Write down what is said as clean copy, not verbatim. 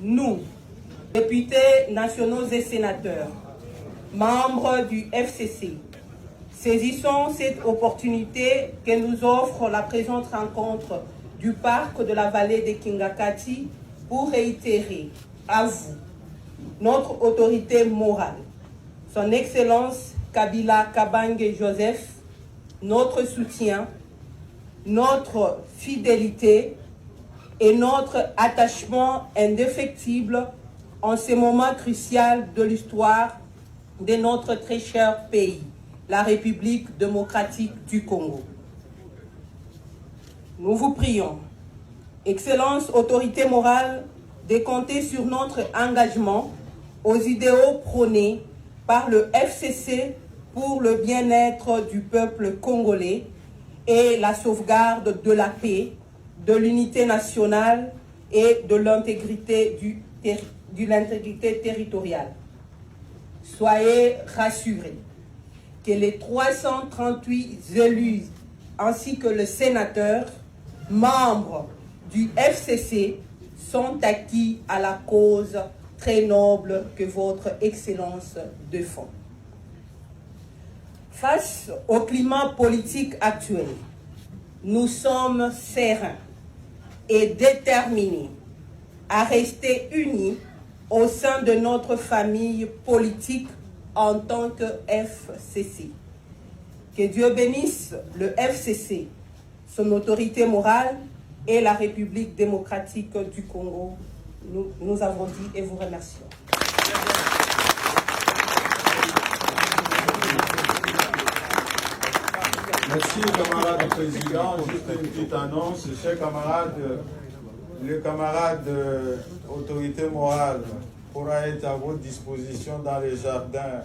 nous, députés nationaux et sénateurs, membres du FCC, saisissons cette opportunité que nous offre la présente rencontre du parc de la vallée de Kingakati pour réitérer à vous notre autorité morale, son Excellence Kabila Kabange Joseph, notre soutien, notre fidélité et notre attachement indéfectible en ce moment crucial de l'histoire de notre très cher pays, la République démocratique du Congo. Nous vous prions, Excellence, autorité morale, de compter sur notre engagement aux idéaux prônés par le FCC pour le bien-être du peuple congolais et la sauvegarde de la paix, de l'unité nationale et de l'intégrité territoriale. Soyez rassurés que les 338 élus ainsi que le sénateur, membres du FCC, sont acquis à la cause très noble que votre Excellence défend. Face au climat politique actuel, nous sommes sereins et déterminés à rester unis au sein de notre famille politique en tant que FCC. Que Dieu bénisse le FCC, son autorité morale et la République démocratique du Congo. Nous avons dit et vous remercions. Merci, camarade président. Juste une petite annonce. Chers camarades, le camarade autorité morale pourra être à votre disposition dans les jardins.